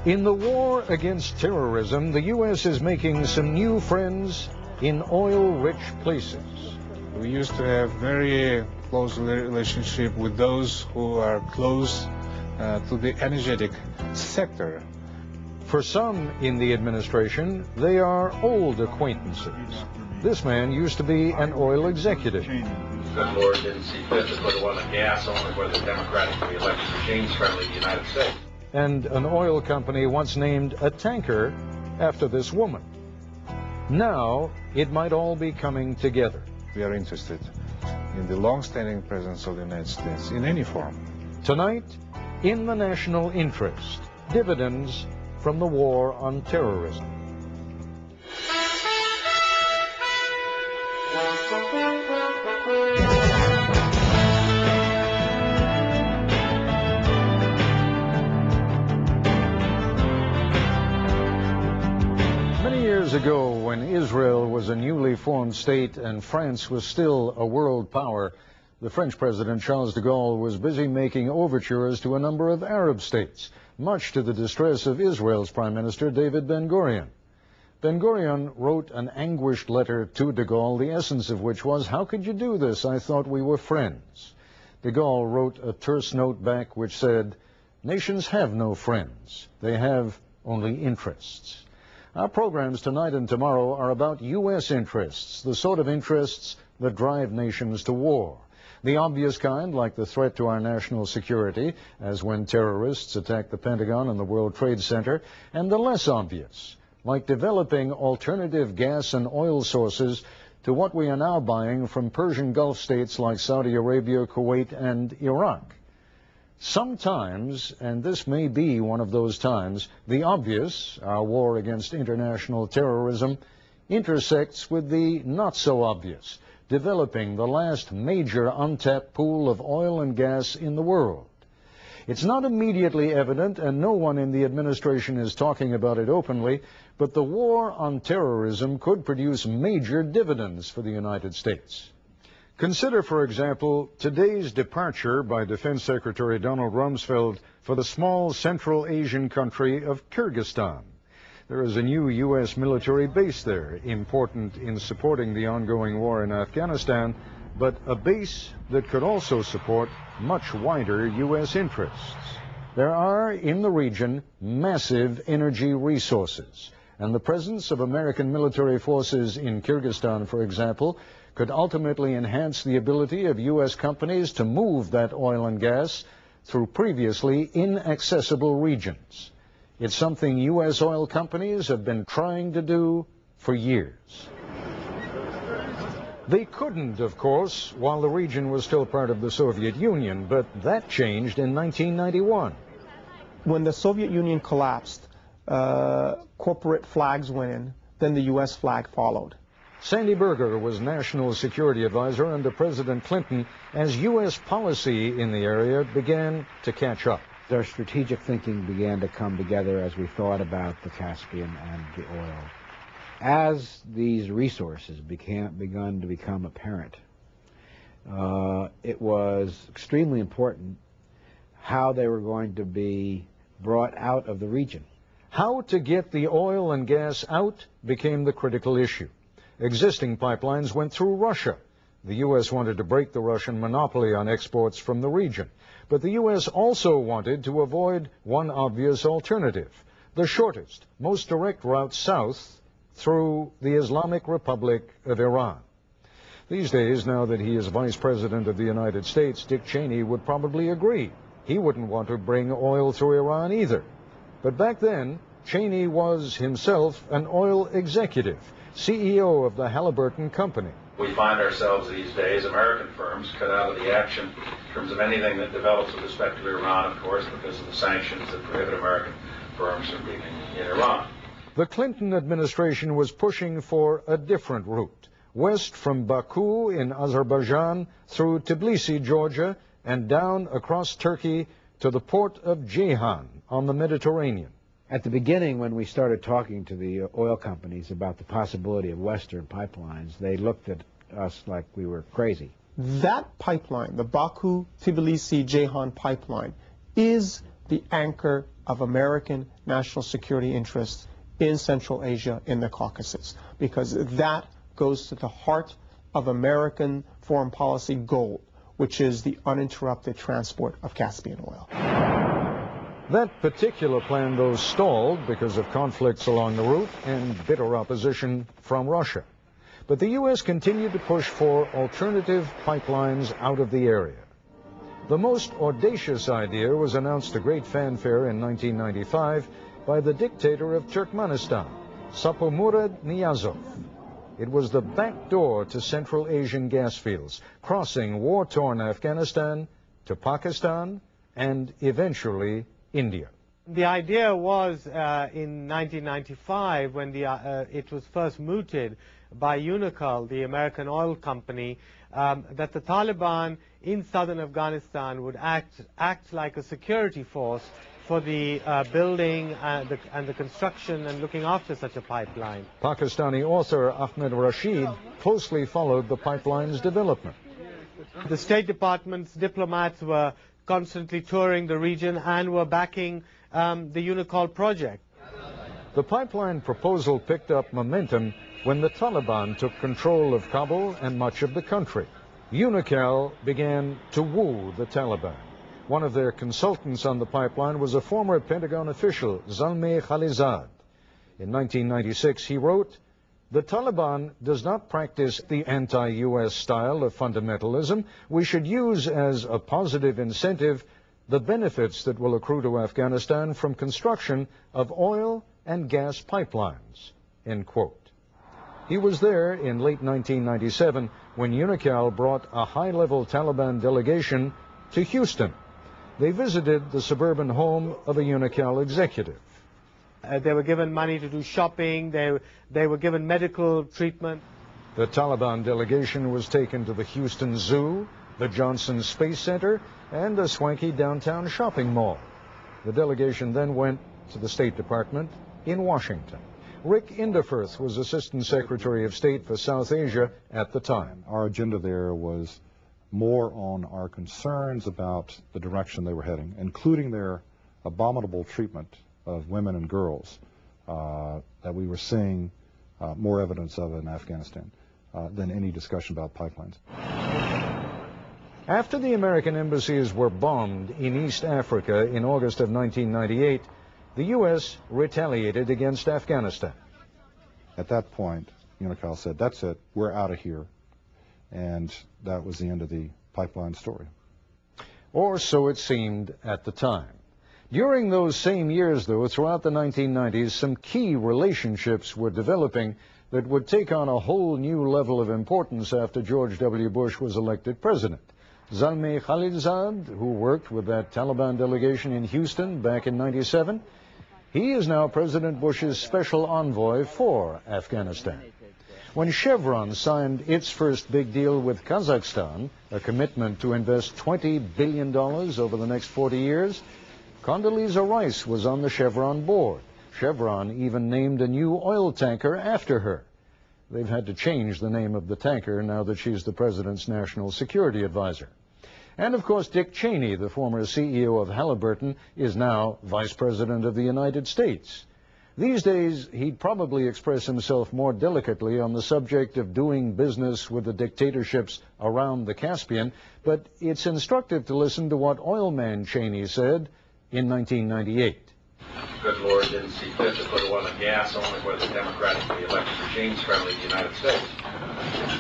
In the war against terrorism, the U.S. is making some new friends in oil-rich places. We used to have very close relationship with those who are close to the energetic sector. For some in the administration, they are old acquaintances. This man used to be an oil executive. Good Lord didn't see fit to put one on gas only where the democratically elected regimes friendly to the United States. And an oil company once named a tanker after this woman. Now, it might all be coming together. We are interested in the long-standing presence of the United States in any form. Tonight, in the national interest, dividends from the war on terrorism. Many years ago, when Israel was a newly formed state and France was still a world power, the French President Charles de Gaulle was busy making overtures to a number of Arab states, much to the distress of Israel's Prime Minister David Ben-Gurion. Ben-Gurion wrote an anguished letter to de Gaulle, the essence of which was, "How could you do this? I thought we were friends." De Gaulle wrote a terse note back which said, "Nations have no friends. They have only interests." Our programs tonight and tomorrow are about U.S. interests, the sort of interests that drive nations to war. The obvious kind, like the threat to our national security, as when terrorists attack the Pentagon and the World Trade Center, and the less obvious, like developing alternative gas and oil sources to what we are now buying from Persian Gulf states like Saudi Arabia, Kuwait, and Iraq. Sometimes, and this may be one of those times, the obvious, our war against international terrorism, intersects with the not so obvious, developing the last major untapped pool of oil and gas in the world. It's not immediately evident, and no one in the administration is talking about it openly, but the war on terrorism could produce major dividends for the United States. Consider, for example, today's departure by Defense Secretary Donald Rumsfeld for the small Central Asian country of Kyrgyzstan. There is a new U.S. military base there, important in supporting the ongoing war in Afghanistan, but a base that could also support much wider U.S. interests. There are, in the region, massive energy resources, and the presence of American military forces in Kyrgyzstan, for example, could ultimately enhance the ability of U.S. companies to move that oil and gas through previously inaccessible regions. It's something U.S. oil companies have been trying to do for years. They couldn't, of course, while the region was still part of the Soviet Union, but that changed in 1991. When the Soviet Union collapsed, corporate flags went in, then the U.S. flag followed. Sandy Berger was National Security Advisor under President Clinton as U.S. policy in the area began to catch up. Our strategic thinking began to come together as we thought about the Caspian and the oil. As these resources begun to become apparent, it was extremely important how they were going to be brought out of the region. How to get the oil and gas out became the critical issue. Existing pipelines went through Russia. The U.S. wanted to break the Russian monopoly on exports from the region. But the U.S. also wanted to avoid one obvious alternative, the shortest, most direct route south through the Islamic Republic of Iran. These days, now that he is Vice President of the United States, Dick Cheney would probably agree. He wouldn't want to bring oil through Iran either. But back then, Cheney was himself an oil executive, CEO of the Halliburton Company. We find ourselves these days, American firms, cut out of the action in terms of anything that develops with respect to Iran, of course, because of the sanctions that prohibit American firms from being in Iran. The Clinton administration was pushing for a different route, west from Baku in Azerbaijan through Tbilisi, Georgia, and down across Turkey to the port of Ceyhan on the Mediterranean. At the beginning, when we started talking to the oil companies about the possibility of Western pipelines, they looked at us like we were crazy. That pipeline, the Baku-Tbilisi-Ceyhan pipeline, is the anchor of American national security interests in Central Asia, in the Caucasus, because that goes to the heart of American foreign policy goal, which is the uninterrupted transport of Caspian oil. That particular plan, though, stalled because of conflicts along the route and bitter opposition from Russia. But the U.S. continued to push for alternative pipelines out of the area. The most audacious idea was announced to great fanfare in 1995 by the dictator of Turkmenistan, Sapomurad Niyazov. It was the back door to Central Asian gas fields, crossing war-torn Afghanistan to Pakistan and eventually India. The idea was in 1995 when it was first mooted by Unocal, the American oil company, that the Taliban in southern Afghanistan would act like a security force for the building and the construction and looking after such a pipeline. Pakistani author Ahmed Rashid closely followed the pipeline's development. The State Department's diplomats were constantly touring the region and were backing the Unocal project. The pipeline proposal picked up momentum when the Taliban took control of Kabul and much of the country. Unocal began to woo the Taliban. One of their consultants on the pipeline was a former Pentagon official, Zalmay Khalilzad. In 1996, he wrote, "The Taliban does not practice the anti-U.S. style of fundamentalism. We should use as a positive incentive the benefits that will accrue to Afghanistan from construction of oil and gas pipelines," end quote. He was there in late 1997 when Unocal brought a high-level Taliban delegation to Houston. They visited the suburban home of a Unocal executive. They were given money to do shopping, they were given medical treatment. The Taliban delegation was taken to the Houston Zoo, the Johnson Space Center, and a swanky downtown shopping mall. The delegation then went to the State Department in Washington. Rick Inderfirth was Assistant Secretary of State for South Asia at the time. Our agenda there was more on our concerns about the direction they were heading, including their abominable treatment of women and girls that we were seeing more evidence of in Afghanistan than any discussion about pipelines. After the American embassies were bombed in East Africa in August of 1998, the U.S. retaliated against Afghanistan. At that point, Unocal said, "That's it, we're out of here." And that was the end of the pipeline story. Or so it seemed at the time. During those same years, though, throughout the 1990s, some key relationships were developing that would take on a whole new level of importance after George W. Bush was elected president. Zalmay Khalilzad, who worked with that Taliban delegation in Houston back in '97, he is now President Bush's special envoy for Afghanistan. When Chevron signed its first big deal with Kazakhstan, a commitment to invest $20 billion over the next 40 years, Condoleezza Rice was on the Chevron board. Chevron even named a new oil tanker after her. They've had to change the name of the tanker now that she's the president's national security advisor. And, of course, Dick Cheney, the former CEO of Halliburton, is now Vice President of the United States. These days, he'd probably express himself more delicately on the subject of doing business with the dictatorships around the Caspian, but it's instructive to listen to what oil man Cheney said in 1998. Good Lord didn't see fit to put one on gas only where the democratically elected regime's friendly to the United States.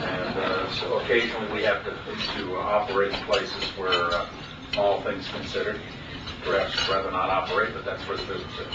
And so occasionally we have to operate in places where, all things considered, perhaps rather not operate, but that's where the business is.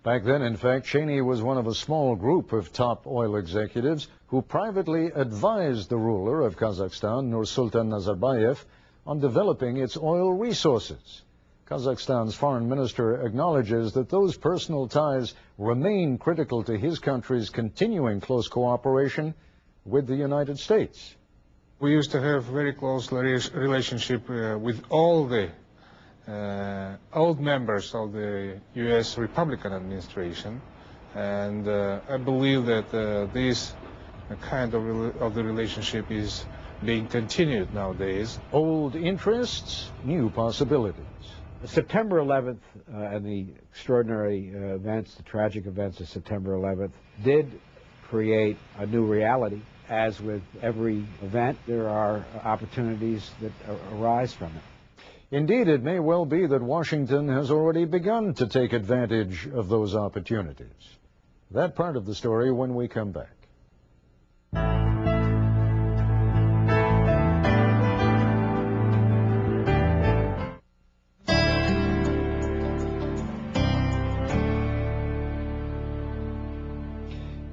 Back then, in fact, Cheney was one of a small group of top oil executives who privately advised the ruler of Kazakhstan, Nursultan Nazarbayev, on developing its oil resources. Kazakhstan's foreign minister acknowledges that those personal ties remain critical to his country's continuing close cooperation with the United States. We used to have very close relationship with all the old members of the U.S. Republican administration, and I believe that this kind of the relationship is being continued nowadays. Old interests, new possibilities. September 11th and the extraordinary events, the tragic events of September 11th, did create a new reality. As with every event, there are opportunities that arise from it. Indeed, it may well be that Washington has already begun to take advantage of those opportunities. That part of the story when we come back.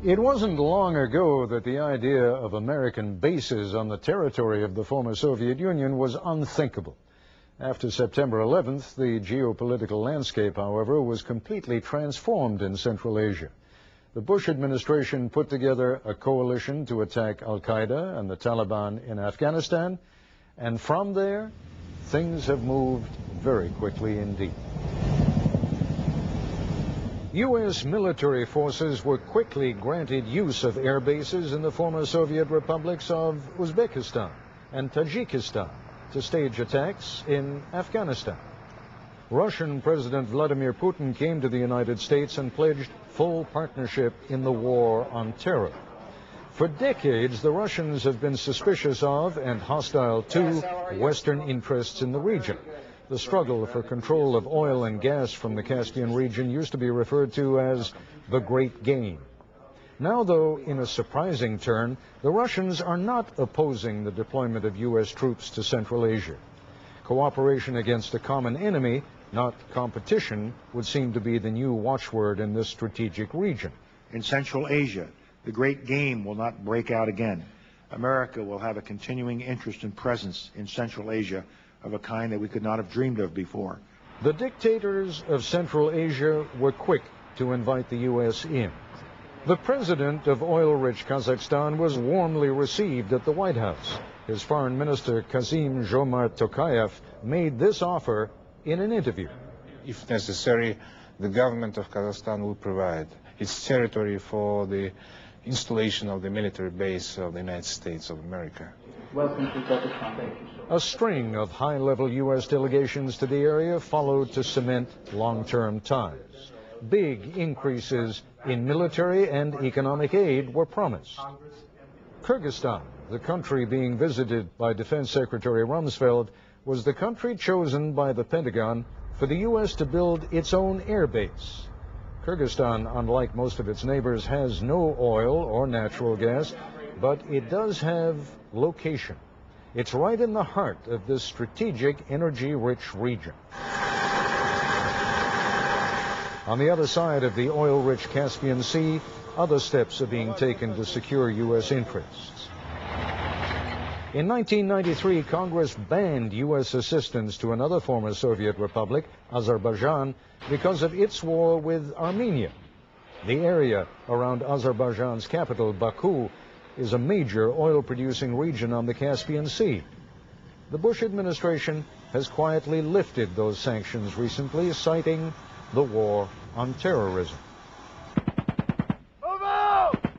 It wasn't long ago that the idea of American bases on the territory of the former Soviet Union was unthinkable. After September 11th, the geopolitical landscape, however, was completely transformed in Central Asia. The Bush administration put together a coalition to attack al-Qaeda and the Taliban in Afghanistan, and from there, things have moved very quickly indeed. U.S. military forces were quickly granted use of air bases in the former Soviet republics of Uzbekistan and Tajikistan to stage attacks in Afghanistan. Russian President Vladimir Putin came to the United States and pledged full partnership in the war on terror. For decades, the Russians have been suspicious of and hostile to Western interests in the region. The struggle for control of oil and gas from the Caspian region used to be referred to as the Great Game. Now, though, in a surprising turn, the Russians are not opposing the deployment of U.S. troops to Central Asia. Cooperation against a common enemy, not competition, would seem to be the new watchword in this strategic region. In Central Asia, the Great Game will not break out again. America will have a continuing interest and presence in Central Asia of a kind that we could not have dreamed of before. The dictators of Central Asia were quick to invite the U.S. in. The president of oil-rich Kazakhstan was warmly received at the White House. His foreign minister, Kassym-Jomart Tokayev, made this offer in an interview. If necessary, the government of Kazakhstan will provide its territory for the installation of the military base of the United States of America. Welcome to Kazakhstan. Thank you. A string of high-level U.S. delegations to the area followed to cement long-term ties. Big increases in military and economic aid were promised. Kyrgyzstan, the country being visited by Defense Secretary Rumsfeld, was the country chosen by the Pentagon for the U.S. to build its own air base. Kyrgyzstan, unlike most of its neighbors, has no oil or natural gas, but it does have location. It's right in the heart of this strategic, energy-rich region. On the other side of the oil-rich Caspian Sea, other steps are being taken to secure U.S. interests. In 1993, Congress banned U.S. assistance to another former Soviet republic, Azerbaijan, because of its war with Armenia. The area around Azerbaijan's capital, Baku, is a major oil-producing region on the Caspian Sea. The Bush administration has quietly lifted those sanctions recently, citing the war on terrorism.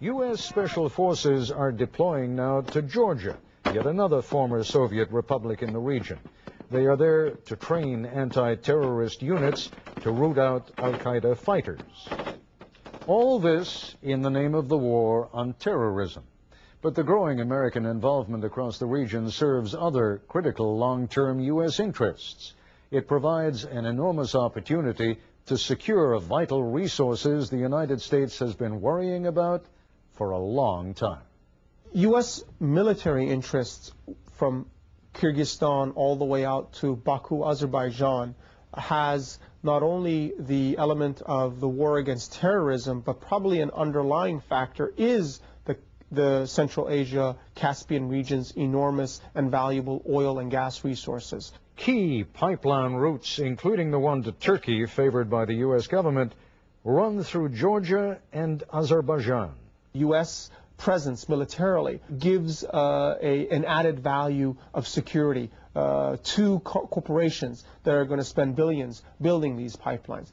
U.S. Special Forces are deploying now to Georgia, yet another former Soviet republic in the region. They are there to train anti-terrorist units to root out al-Qaeda fighters. All this in the name of the war on terrorism. But the growing American involvement across the region serves other critical long-term U.S. interests. It provides an enormous opportunity to secure vital resources the United States has been worrying about for a long time. U.S. military interests from Kyrgyzstan all the way out to Baku, Azerbaijan, has not only the element of the war against terrorism, but probably an underlying factor is the Central Asia, Caspian region's enormous and valuable oil and gas resources. Key pipeline routes, including the one to Turkey favored by the U.S. government, run through Georgia and Azerbaijan. U.S. presence militarily gives an added value of security to corporations that are going to spend billions building these pipelines.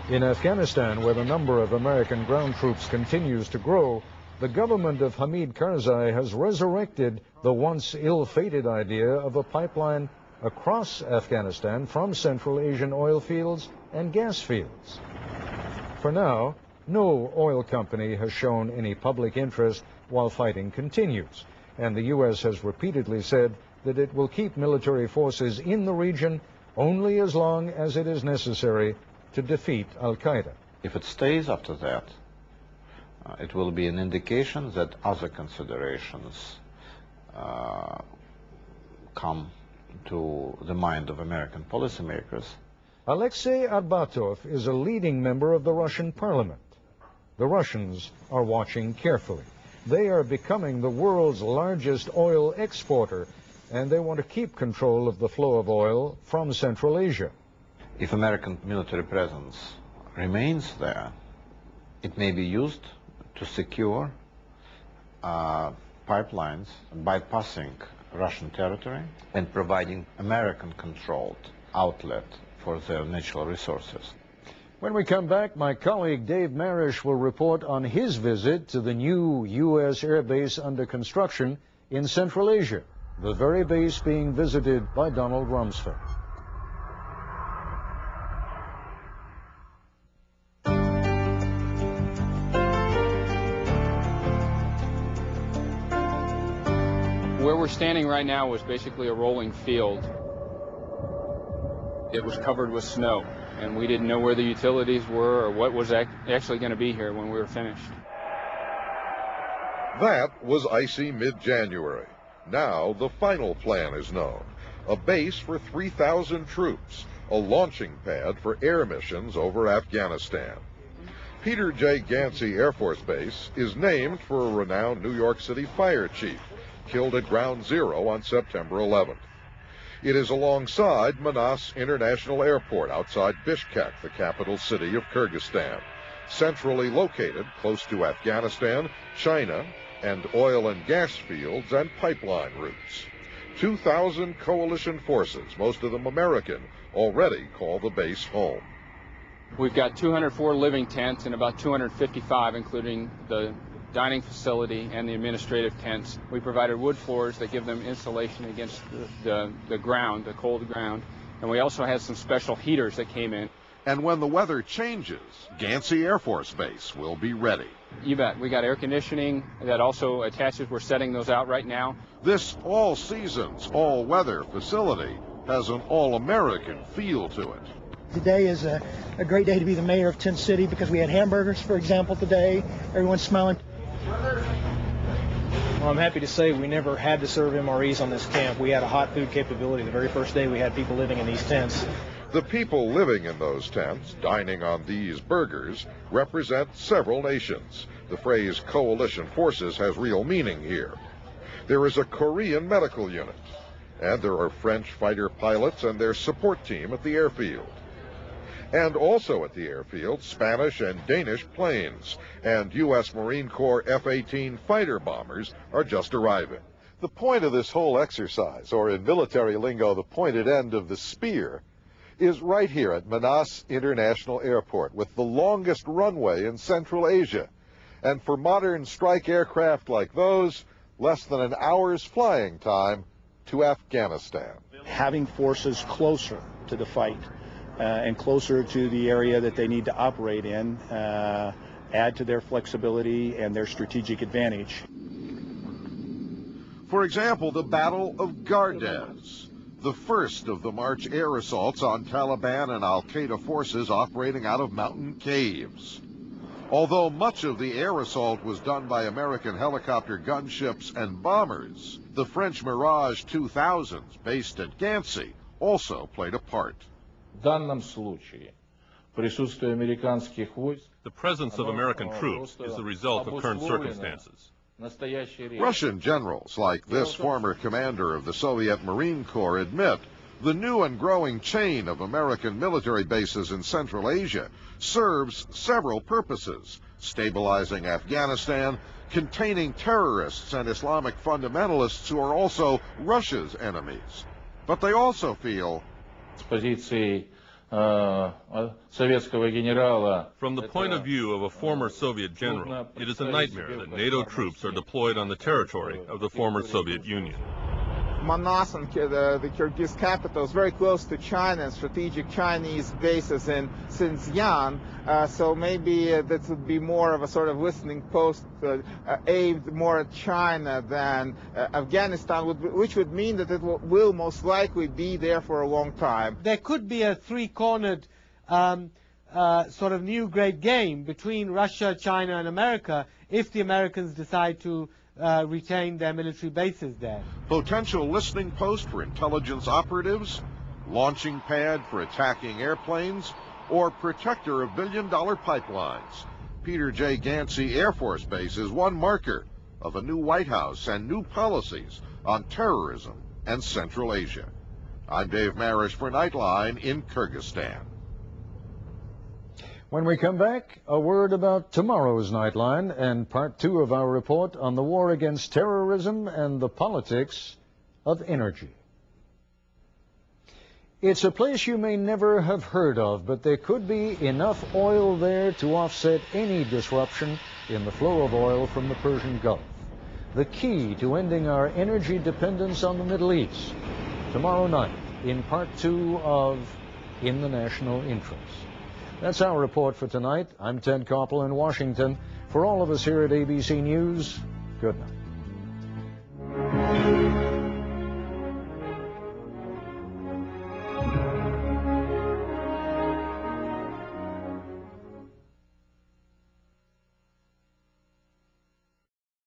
In Afghanistan, where the number of American ground troops continues to grow, the government of Hamid Karzai has resurrected the once ill-fated idea of a pipeline across Afghanistan from Central Asian oil fields and gas fields. For now, no oil company has shown any public interest while fighting continues, and the U.S. has repeatedly said that it will keep military forces in the region only as long as it is necessary to defeat al-Qaeda. If it stays after that, it will be an indication that other considerations come to the mind of American policymakers. Alexei Arbatov is a leading member of the Russian parliament. The Russians are watching carefully. They are becoming the world's largest oil exporter, and they want to keep control of the flow of oil from Central Asia. If American military presence remains there, it may be used to secure pipelines bypassing Russian territory and providing American-controlled outlet for their natural resources. When we come back, my colleague Dave Marish will report on his visit to the new U.S. air base under construction in Central Asia, the very base being visited by Donald Rumsfeld. Where we're standing right now was basically a rolling field. It was covered with snow, and we didn't know where the utilities were or what was actually going to be here when we were finished. That was icy mid-January. Now the final plan is known. A base for 3,000 troops, a launching pad for air missions over Afghanistan. Peter J. Gansy Air Force Base is named for a renowned New York City fire chief, killed at Ground Zero on September 11th. It is alongside Manas International Airport outside Bishkek, the capital city of Kyrgyzstan, centrally located close to Afghanistan, China, and oil and gas fields and pipeline routes. 2,000 coalition forces, most of them American, already call the base home. We've got 204 living tents and about 255, including the dining facility and the administrative tents. We provided wood floors that give them insulation against the ground, the cold ground. And we also had some special heaters that came in. And when the weather changes, Gansy Air Force Base will be ready. You bet. We got air conditioning that also attaches. We're setting those out right now. This all seasons, all weather facility has an all-American feel to it. Today is a great day to be the mayor of Tent City because we had hamburgers, for example, today. Everyone's smiling. Well, I'm happy to say we never had to serve MREs on this camp. We had a hot food capability. The very first day we had people living in these tents. The people living in those tents, dining on these burgers, represent several nations. The phrase coalition forces has real meaning here. There is a Korean medical unit, and there are French fighter pilots and their support team at the airfield. And also at the airfield, Spanish and Danish planes and U.S. Marine Corps F-18 fighter bombers are just arriving. The point of this whole exercise, or in military lingo, the pointed end of the spear, is right here at Manas International Airport with the longest runway in Central Asia. And for modern strike aircraft like those, less than an hour's flying time to Afghanistan. Having forces closer to the fight and closer to the area that they need to operate in add to their flexibility and their strategic advantage. For example, the Battle of Gardez, the first of the March air assaults on Taliban and al-Qaeda forces operating out of mountain caves. Although much of the air assault was done by American helicopter gunships and bombers, the French Mirage 2000s based at Gansy also played a part. The presence of American troops is the result of current circumstances. Russian generals, like this former commander of the Soviet Marine Corps, admit the new and growing chain of American military bases in Central Asia serves several purposes: stabilizing Afghanistan, containing terrorists and Islamic fundamentalists who are also Russia's enemies. But they also feel советского генерала. From the point of view of a former Soviet general, it is a nightmare that NATO troops are deployed on the territory of the former Soviet Union. Manas, the Kyrgyz capital, is very close to China and strategic Chinese bases in Xinjiang, so maybe that would be more of a sort of listening post aimed more at China than Afghanistan, which would mean that it will most likely be there for a long time. There could be a three-cornered sort of new great game between Russia, China, and America if the Americans decide to retain their military bases there. Potential listening post for intelligence operatives, launching pad for attacking airplanes, or protector of billion-dollar pipelines. Peter J. Gansy Air Force Base is one marker of a new White House and new policies on terrorism and Central Asia. I'm Dave Marish for Nightline in Kyrgyzstan. When we come back, a word about tomorrow's Nightline and part 2 of our report on the war against terrorism and the politics of energy. It's a place you may never have heard of, but there could be enough oil there to offset any disruption in the flow of oil from the Persian Gulf. The key to ending our energy dependence on the Middle East. Tomorrow night in part 2 of In the National Interest. That's our report for tonight. I'm Ted Koppel in Washington. For all of us here at ABC News, good night.